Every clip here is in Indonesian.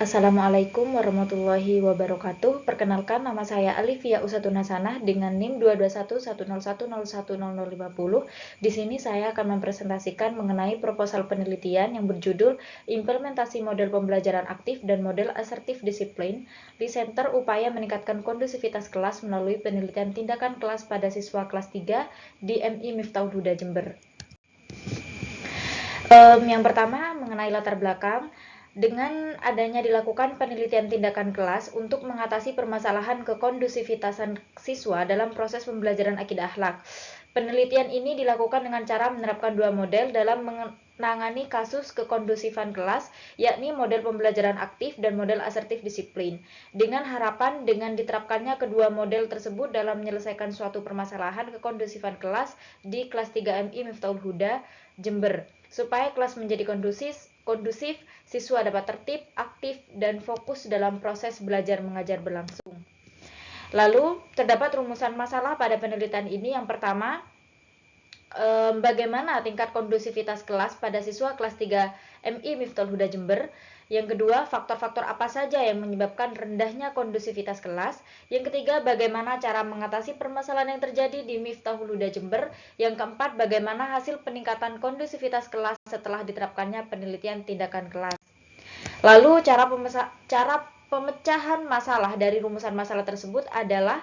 Assalamualaikum warahmatullahi wabarakatuh. Perkenalkan, nama saya Alifia Usatun Hasanah dengan NIM 22110101050. Di sini saya akan mempresentasikan mengenai proposal penelitian yang berjudul Implementasi Model Pembelajaran Aktif dan Model Asertif Disiplin di Center Upaya Meningkatkan Kondusivitas Kelas melalui penelitian tindakan kelas pada siswa kelas 3 di MI Miftahul Huda Jember. Yang pertama mengenai latar belakang. Dengan adanya dilakukan penelitian tindakan kelas untuk mengatasi permasalahan kekondusivitasan siswa dalam proses pembelajaran akidah akhlak. Penelitian ini dilakukan dengan cara menerapkan dua model dalam menangani kasus kekondusifan kelas, yakni model pembelajaran aktif dan model asertif disiplin. Dengan harapan dengan diterapkannya kedua model tersebut dalam menyelesaikan suatu permasalahan kekondusifan kelas di kelas 3 MI Miftahul Huda, Jember, supaya kelas menjadi kondusif, siswa dapat tertib, aktif, dan fokus dalam proses belajar mengajar berlangsung. Lalu, terdapat rumusan masalah pada penelitian ini. Yang pertama, bagaimana tingkat kondusivitas kelas pada siswa kelas 3 MI Miftahul Huda Jember. Yang kedua, faktor-faktor apa saja yang menyebabkan rendahnya kondusivitas kelas. Yang ketiga, bagaimana cara mengatasi permasalahan yang terjadi di Miftahul Huda Jember. Yang keempat, bagaimana hasil peningkatan kondusivitas kelas setelah diterapkannya penelitian tindakan kelas. Lalu, cara pemecahan masalah dari rumusan masalah tersebut adalah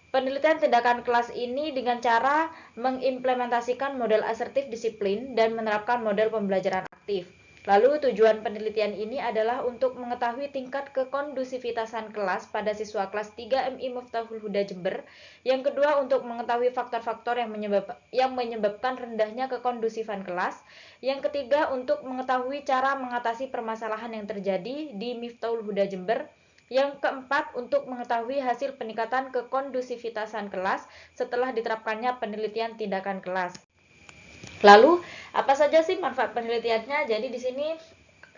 penelitian tindakan kelas ini dengan cara mengimplementasikan model asertif disiplin dan menerapkan model pembelajaran aktif. Lalu tujuan penelitian ini adalah untuk mengetahui tingkat kekondusivitasan kelas pada siswa kelas 3 MI Miftahul Huda Jember. Yang kedua, untuk mengetahui faktor-faktor yang menyebabkan rendahnya kekondusifan kelas. Yang ketiga, untuk mengetahui cara mengatasi permasalahan yang terjadi di Miftahul Huda Jember. Yang keempat, untuk mengetahui hasil peningkatan kekondusivitasan kelas setelah diterapkannya penelitian tindakan kelas. Lalu, apa saja sih manfaat penelitiannya? Jadi di sini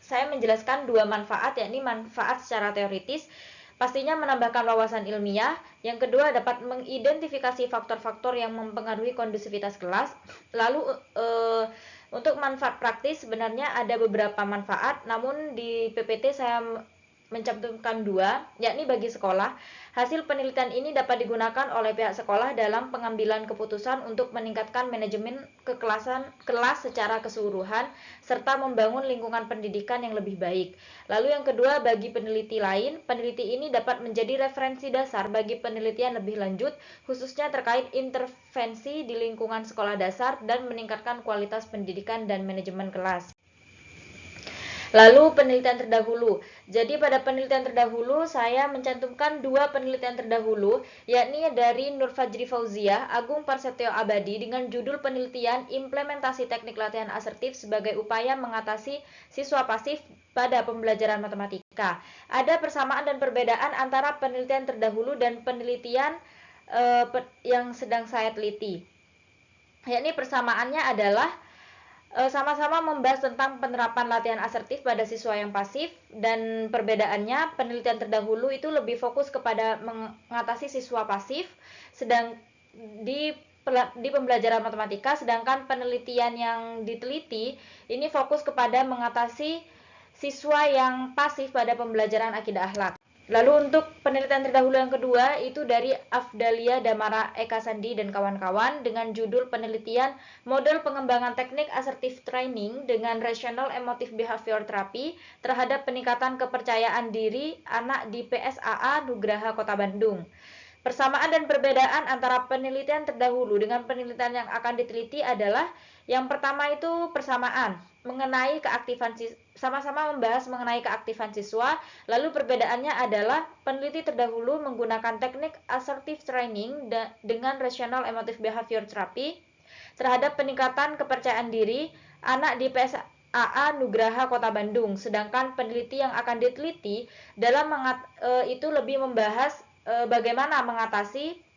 saya menjelaskan dua manfaat, yakni manfaat secara teoritis, pastinya menambahkan wawasan ilmiah. Yang kedua, dapat mengidentifikasi faktor-faktor yang mempengaruhi kondusivitas kelas. Lalu untuk manfaat praktis sebenarnya ada beberapa manfaat, namun di PPT saya mencantumkan dua, yakni bagi sekolah. Hasil penelitian ini dapat digunakan oleh pihak sekolah dalam pengambilan keputusan untuk meningkatkan manajemen kelas secara keseluruhan, serta membangun lingkungan pendidikan yang lebih baik. Lalu yang kedua, bagi peneliti lain, peneliti ini dapat menjadi referensi dasar bagi penelitian lebih lanjut, khususnya terkait intervensi di lingkungan sekolah dasar dan meningkatkan kualitas pendidikan dan manajemen kelas. Lalu penelitian terdahulu. Jadi pada penelitian terdahulu saya mencantumkan dua penelitian terdahulu, yakni dari Nur Fajri Fauzia, Agung Parsetyo Abadi dengan judul penelitian implementasi teknik latihan asertif sebagai upaya mengatasi siswa pasif pada pembelajaran matematika. Ada persamaan dan perbedaan antara penelitian terdahulu dan penelitian yang sedang saya teliti. Yakni persamaannya adalah sama-sama membahas tentang penerapan latihan asertif pada siswa yang pasif, dan perbedaannya penelitian terdahulu itu lebih fokus kepada mengatasi siswa pasif sedang di pembelajaran matematika, sedangkan penelitian yang diteliti ini fokus kepada mengatasi siswa yang pasif pada pembelajaran akidah akhlak. Lalu untuk penelitian terdahulu yang kedua itu dari Afdalia Damara Eka Sandi dan kawan-kawan dengan judul penelitian model pengembangan teknik assertive training dengan rational emotive behavior therapy terhadap peningkatan kepercayaan diri anak di PSAA Nugraha Kota Bandung. Persamaan dan perbedaan antara penelitian terdahulu dengan penelitian yang akan diteliti adalah yang pertama itu persamaan mengenai keaktifan, sama-sama membahas mengenai keaktifan siswa. Lalu perbedaannya adalah peneliti terdahulu menggunakan teknik assertive training dengan rational emotive behavior therapy terhadap peningkatan kepercayaan diri anak di PSAA Nugraha Kota Bandung, sedangkan peneliti yang akan diteliti dalam itu lebih membahas bagaimana mengatasi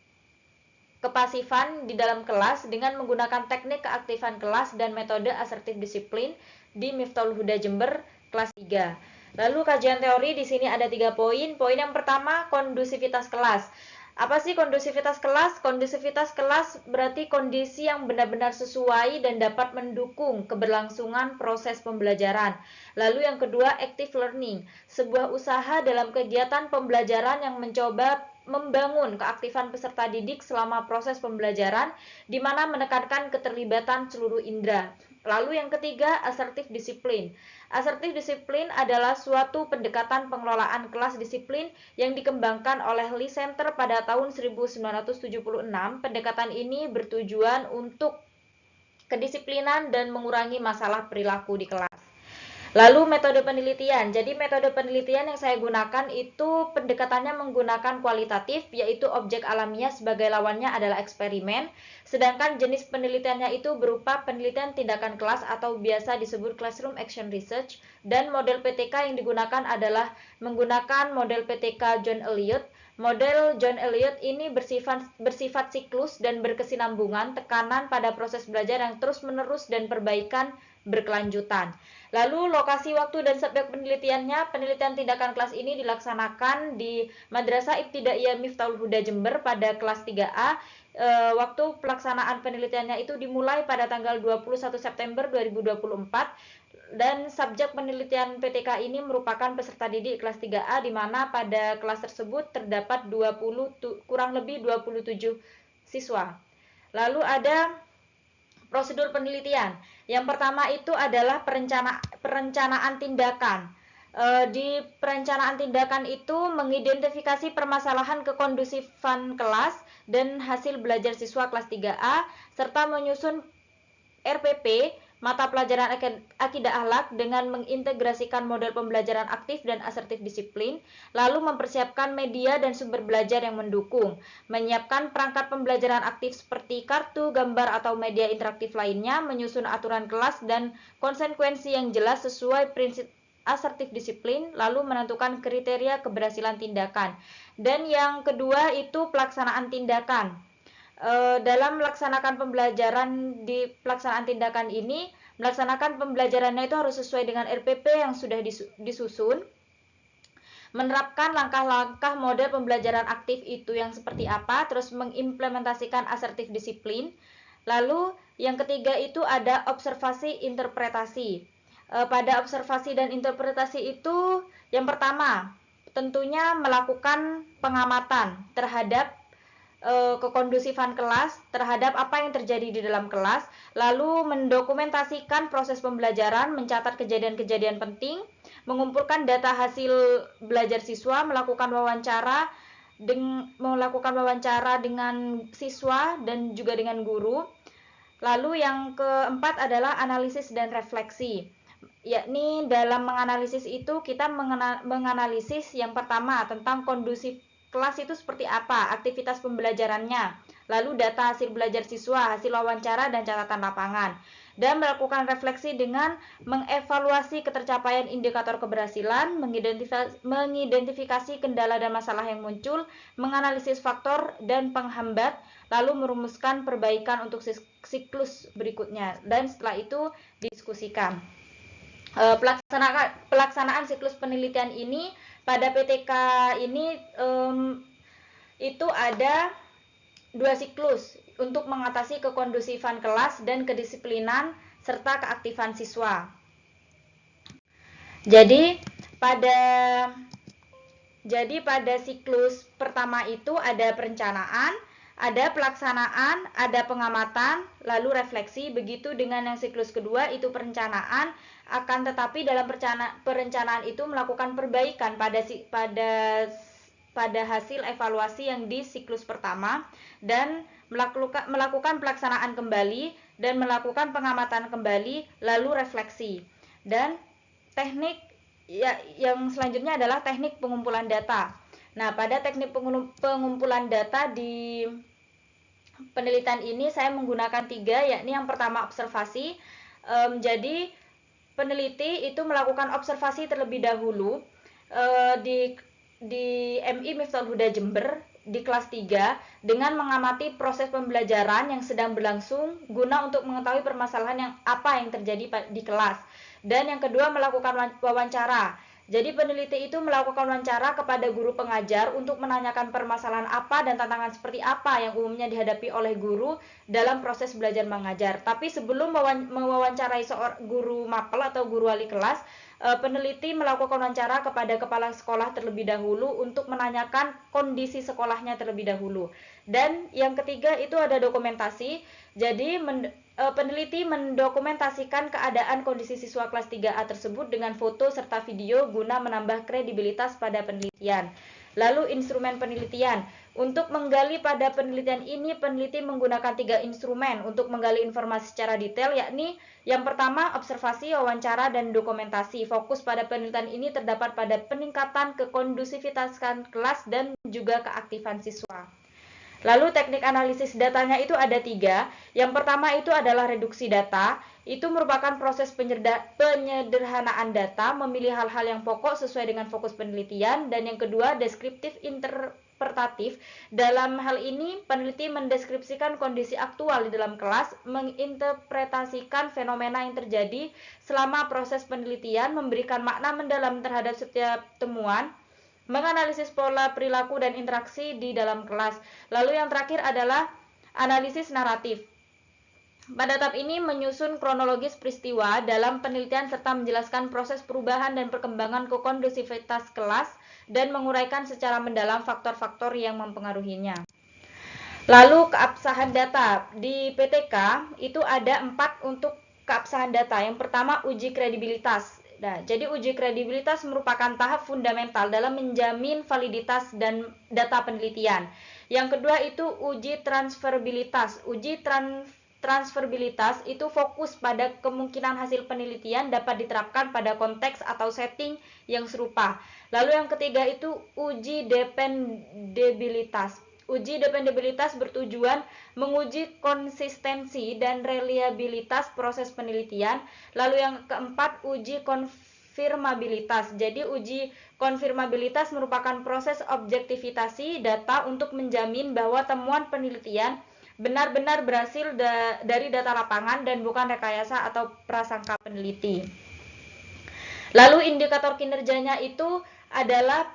kepasifan di dalam kelas dengan menggunakan teknik keaktifan kelas dan metode asertif disiplin di Miftahul Huda Jember kelas 3. Lalu kajian teori di sini ada 3 poin. Poin yang pertama, kondusivitas kelas. Apa sih kondusivitas kelas? Kondusivitas kelas berarti kondisi yang benar-benar sesuai dan dapat mendukung keberlangsungan proses pembelajaran. Lalu yang kedua, active learning, sebuah usaha dalam kegiatan pembelajaran yang mencoba membangun keaktifan peserta didik selama proses pembelajaran, di mana menekankan keterlibatan seluruh indera. Lalu yang ketiga, assertive discipline. Assertive discipline adalah suatu pendekatan pengelolaan kelas disiplin yang dikembangkan oleh Lee Center pada tahun 1976. Pendekatan ini bertujuan untuk kedisiplinan dan mengurangi masalah perilaku di kelas. Lalu metode penelitian. Jadi metode penelitian yang saya gunakan itu pendekatannya menggunakan kualitatif, yaitu objek alamiah sebagai lawannya adalah eksperimen. Sedangkan jenis penelitiannya itu berupa penelitian tindakan kelas atau biasa disebut classroom action research. Dan model PTK yang digunakan adalah menggunakan model PTK John Elliott. Model John Elliott ini bersifat siklus dan berkesinambungan, tekanan pada proses belajar yang terus-menerus dan perbaikan berkelanjutan. Lalu lokasi, waktu, dan subjek penelitiannya, penelitian tindakan kelas ini dilaksanakan di Madrasah Ibtidaiyah Miftahul Huda Jember pada kelas 3A. Waktu pelaksanaan penelitiannya itu dimulai pada tanggal 21 September 2024 dan subjek penelitian PTK ini merupakan peserta didik kelas 3A, di mana pada kelas tersebut terdapat kurang lebih 27 siswa. Lalu ada prosedur penelitian. Yang pertama itu adalah perencanaan tindakan. Di perencanaan tindakan itu mengidentifikasi permasalahan kekondusifan kelas dan hasil belajar siswa kelas 3A, serta menyusun RPP, mata pelajaran akidah akhlak, dengan mengintegrasikan model pembelajaran aktif dan asertif disiplin, lalu mempersiapkan media dan sumber belajar yang mendukung, menyiapkan perangkat pembelajaran aktif seperti kartu, gambar, atau media interaktif lainnya, menyusun aturan kelas dan konsekuensi yang jelas sesuai prinsip asertif disiplin, lalu menentukan kriteria keberhasilan tindakan. Dan yang kedua itu pelaksanaan tindakan. Dalam melaksanakan pembelajaran di pelaksanaan tindakan ini, melaksanakan pembelajarannya itu harus sesuai dengan RPP yang sudah disusun, menerapkan langkah-langkah model pembelajaran aktif itu yang seperti apa, terus mengimplementasikan asertif disiplin. Lalu yang ketiga itu ada observasi interpretasi. Pada observasi dan interpretasi itu yang pertama tentunya melakukan pengamatan terhadap kekondusifan kelas, terhadap apa yang terjadi di dalam kelas, lalu mendokumentasikan proses pembelajaran, mencatat kejadian-kejadian penting, mengumpulkan data hasil belajar siswa, melakukan wawancara dengan siswa dan juga dengan guru. Lalu yang keempat adalah analisis dan refleksi. Yakni dalam menganalisis itu kita menganalisis yang pertama tentang kondusif kelas itu seperti apa, aktivitas pembelajarannya, lalu data hasil belajar siswa, hasil wawancara, dan catatan lapangan. Dan melakukan refleksi dengan mengevaluasi ketercapaian indikator keberhasilan, mengidentifikasi kendala dan masalah yang muncul, menganalisis faktor dan penghambat, lalu merumuskan perbaikan untuk siklus berikutnya. Dan setelah itu didiskusikan. Pelaksanaan siklus penelitian ini pada PTK ini itu ada 2 siklus untuk mengatasi kekondusifan kelas dan kedisiplinan serta keaktifan siswa. Jadi pada siklus pertama itu ada perencanaan, ada pelaksanaan, ada pengamatan, lalu refleksi. Begitu dengan yang siklus kedua itu perencanaan, akan tetapi dalam perencanaan itu melakukan perbaikan pada hasil evaluasi yang di siklus pertama, dan melakukan pelaksanaan kembali dan melakukan pengamatan kembali, lalu refleksi. Dan teknik yang selanjutnya adalah teknik pengumpulan data. Nah, pada teknik pengumpulan data di penelitian ini saya menggunakan 3, yakni yang pertama observasi. Jadi peneliti itu melakukan observasi terlebih dahulu di MI Miftahul Huda Jember di kelas 3 dengan mengamati proses pembelajaran yang sedang berlangsung guna untuk mengetahui permasalahan yang terjadi di kelas. Dan yang kedua melakukan wawancara. Jadi peneliti itu melakukan wawancara kepada guru pengajar untuk menanyakan permasalahan apa dan tantangan seperti apa yang umumnya dihadapi oleh guru dalam proses belajar mengajar. Tapi sebelum mewawancarai seorang guru mapel atau guru wali kelas, peneliti melakukan wawancara kepada kepala sekolah terlebih dahulu untuk menanyakan kondisi sekolahnya terlebih dahulu. Dan yang ketiga itu ada dokumentasi. Jadi peneliti mendokumentasikan keadaan kondisi siswa kelas 3A tersebut dengan foto serta video guna menambah kredibilitas pada penelitian. Lalu instrumen penelitian. Untuk menggali pada penelitian ini, peneliti menggunakan 3 instrumen untuk menggali informasi secara detail, yakni yang pertama observasi, wawancara, dan dokumentasi. Fokus pada penelitian ini terdapat pada peningkatan kekondusivitasan kelas dan juga keaktifan siswa. Lalu teknik analisis datanya itu ada 3. Yang pertama itu adalah reduksi data. Itu merupakan proses penyederhanaan data, memilih hal-hal yang pokok sesuai dengan fokus penelitian. Dan yang kedua, deskriptif interpretatif. Dalam hal ini, peneliti mendeskripsikan kondisi aktual di dalam kelas, menginterpretasikan fenomena yang terjadi selama proses penelitian, memberikan makna mendalam terhadap setiap temuan, menganalisis pola perilaku dan interaksi di dalam kelas. Lalu yang terakhir adalah analisis naratif. Pada tahap ini menyusun kronologis peristiwa dalam penelitian serta menjelaskan proses perubahan dan perkembangan kondusivitas kelas dan menguraikan secara mendalam faktor-faktor yang mempengaruhinya. Lalu keabsahan data. Di PTK itu ada 4 untuk keabsahan data. Yang pertama uji kredibilitas. Nah, jadi uji kredibilitas merupakan tahap fundamental dalam menjamin validitas dan data penelitian. Yang kedua itu uji transferabilitas. Uji transferabilitas itu fokus pada kemungkinan hasil penelitian dapat diterapkan pada konteks atau setting yang serupa. Lalu yang ketiga itu uji dependabilitas. Uji dependabilitas bertujuan menguji konsistensi dan reliabilitas proses penelitian. Lalu yang keempat, uji konfirmabilitas. Jadi uji konfirmabilitas merupakan proses objektifikasi data untuk menjamin bahwa temuan penelitian benar-benar berhasil dari data lapangan dan bukan rekayasa atau prasangka peneliti. Lalu indikator kinerjanya itu adalah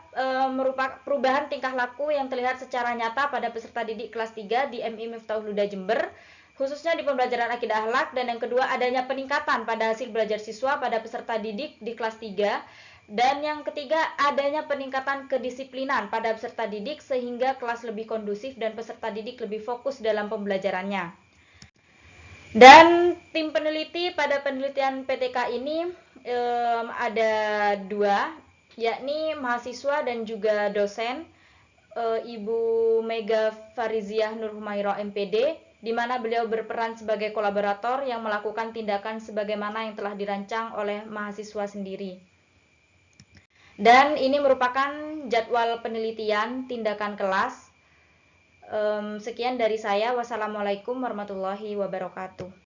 merupakan perubahan tingkah laku yang terlihat secara nyata pada peserta didik kelas 3 di MI Miftahul Huda Jember, khususnya di pembelajaran akidah akhlak. Dan yang kedua adanya peningkatan pada hasil belajar siswa pada peserta didik di kelas 3. Dan yang ketiga adanya peningkatan kedisiplinan pada peserta didik sehingga kelas lebih kondusif dan peserta didik lebih fokus dalam pembelajarannya. Dan tim peneliti pada penelitian PTK ini ada 2, yakni mahasiswa dan juga dosen, Ibu Mega Fariziah Nur Humairah MPD, di mana beliau berperan sebagai kolaborator yang melakukan tindakan sebagaimana yang telah dirancang oleh mahasiswa sendiri. Dan ini merupakan jadwal penelitian tindakan kelas. Sekian dari saya. Wassalamualaikum warahmatullahi wabarakatuh.